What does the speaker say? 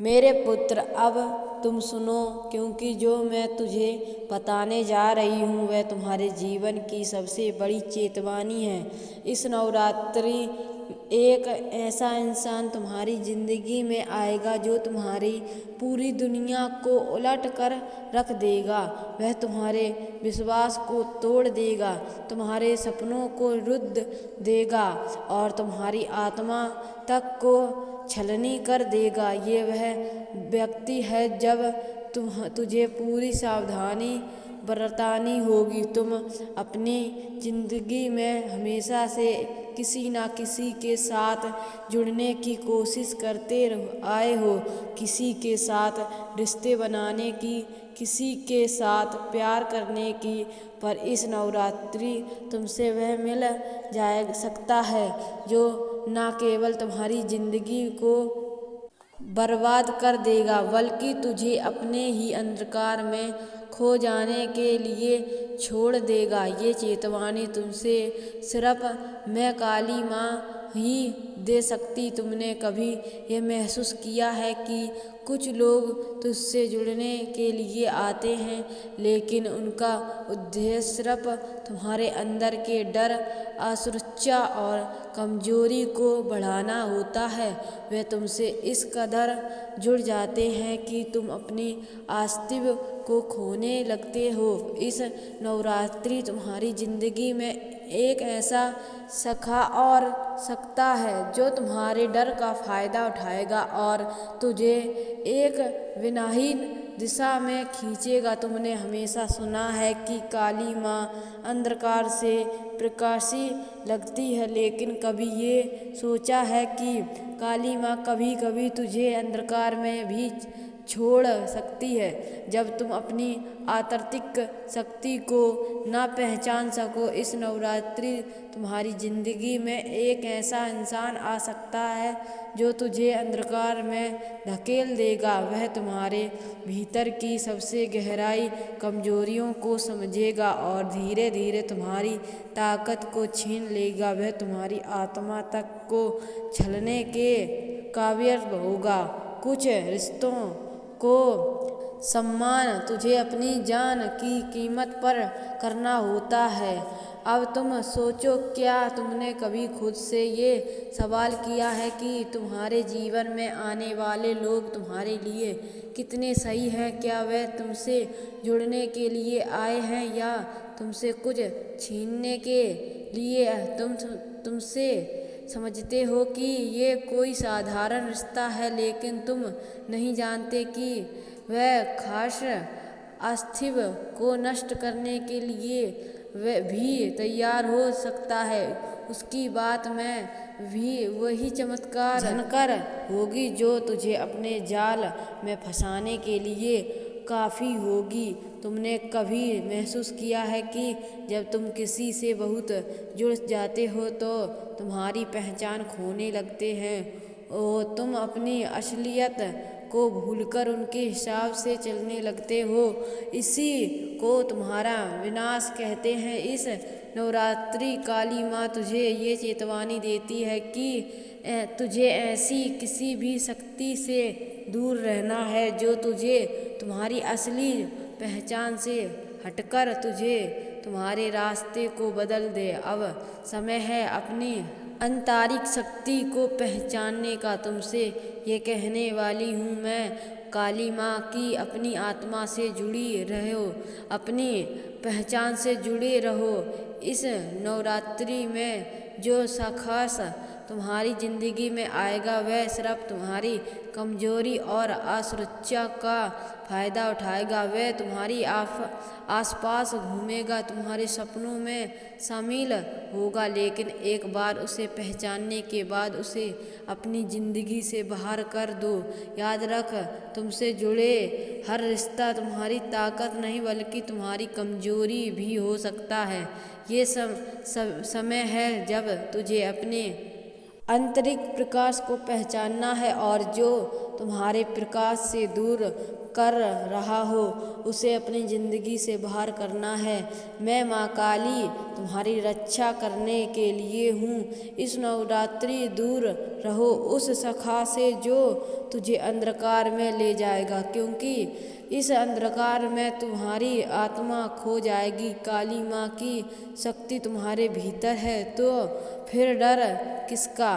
मेरे पुत्र, अब तुम सुनो, क्योंकि जो मैं तुझे बताने जा रही हूँ वह तुम्हारे जीवन की सबसे बड़ी चेतावनी है। इस नवरात्रि एक ऐसा इंसान तुम्हारी ज़िंदगी में आएगा जो तुम्हारी पूरी दुनिया को उलट कर रख देगा। वह तुम्हारे विश्वास को तोड़ देगा, तुम्हारे सपनों को रुद्ध देगा और तुम्हारी आत्मा तक को छलनी कर देगा। ये वह व्यक्ति है जब तुझे पूरी सावधानी बरतनी होगी। तुम अपनी ज़िंदगी में हमेशा से किसी न किसी के साथ जुड़ने की कोशिश करते आए हो, किसी के साथ रिश्ते बनाने की, किसी के साथ प्यार करने की, पर इस नवरात्रि तुमसे वह मिल जा सकता है जो न केवल तुम्हारी ज़िंदगी को बर्बाद कर देगा बल्कि तुझे अपने ही अंधकार में खो जाने के लिए छोड़ देगा। ये चेतावनी तुमसे सिर्फ मैं काली माँ ही दे सकती। तुमने कभी ये महसूस किया है कि कुछ लोग तुझसे जुड़ने के लिए आते हैं लेकिन उनका उद्देश्य सिर्फ तुम्हारे अंदर के डर, असुरक्षा और कमजोरी को बढ़ाना होता है। वे तुमसे इस कदर जुड़ जाते हैं कि तुम अपनी अस्तित्व को खोने लगते हो। इस नवरात्रि तुम्हारी ज़िंदगी में एक ऐसा सखा और सकता है जो तुम्हारे डर का फ़ायदा उठाएगा और तुझे एक विनाहीन दिशा में खींचेगा। तुमने हमेशा सुना है कि काली माँ अंधकार से प्रकाशी लगती है, लेकिन कभी ये सोचा है कि काली माँ कभी कभी तुझे अंधकार में भी छोड़ सकती है। जब तुम अपनी आंतरिक शक्ति को ना पहचान सको, इस नवरात्रि तुम्हारी ज़िंदगी में एक ऐसा इंसान आ सकता है जो तुझे अंधकार में धकेल देगा। वह तुम्हारे भीतर की सबसे गहराई कमजोरियों को समझेगा और धीरे धीरे तुम्हारी ताकत को छीन लेगा। वह तुम्हारी आत्मा तक को छलने के काबिल होगा। कुछ रिश्तों को सम्मान तुझे अपनी जान की कीमत पर करना होता है। अब तुम सोचो, क्या तुमने कभी खुद से ये सवाल किया है कि तुम्हारे जीवन में आने वाले लोग तुम्हारे लिए कितने सही हैं? क्या वे तुमसे जुड़ने के लिए आए हैं या तुमसे कुछ छीनने के लिए? तुमसे समझते हो कि ये कोई साधारण रिश्ता है, लेकिन तुम नहीं जानते कि वह खास अस्तित्व को नष्ट करने के लिए वह भी तैयार हो सकता है। उसकी बात में भी वही चमत्कार झनकर होगी जो तुझे अपने जाल में फंसाने के लिए काफ़ी होगी। तुमने कभी महसूस किया है कि जब तुम किसी से बहुत जुड़ जाते हो तो तुम्हारी पहचान खोने लगते हैं और तुम अपनी असलियत को भूलकर उनके हिसाब से चलने लगते हो। इसी को तुम्हारा विनाश कहते हैं। इस नवरात्रि काली माँ तुझे ये चेतावनी देती है कि तुझे ऐसी किसी भी शक्ति से दूर रहना है जो तुझे तुम्हारी असली पहचान से हटकर तुझे तुम्हारे रास्ते को बदल दे। अब समय है अपनी आंतरिक शक्ति को पहचानने का। तुमसे ये कहने वाली हूँ मैं काली माँ की अपनी आत्मा से जुड़ी रहो, अपनी पहचान से जुड़े रहो। इस नवरात्रि में जो शख्स तुम्हारी ज़िंदगी में आएगा वह सिर्फ तुम्हारी कमजोरी और असुरक्षा का फ़ायदा उठाएगा। वह तुम्हारी आसपास घूमेगा, तुम्हारे सपनों में शामिल होगा, लेकिन एक बार उसे पहचानने के बाद उसे अपनी ज़िंदगी से बाहर कर दो। याद रख, तुमसे जुड़े हर रिश्ता तुम्हारी ताकत नहीं बल्कि तुम्हारी कमजोरी भी हो सकता है। ये समय है जब तुझे अपने आंतरिक प्रकाश को पहचानना है और जो तुम्हारे प्रकाश से दूर कर रहा हो उसे अपनी ज़िंदगी से बाहर करना है। मैं माँ काली तुम्हारी रक्षा करने के लिए हूँ। इस नवरात्रि दूर रहो उस सखा से जो तुझे अंधकार में ले जाएगा, क्योंकि इस अंधकार में तुम्हारी आत्मा खो जाएगी। काली माँ की शक्ति तुम्हारे भीतर है तो फिर डर किसका।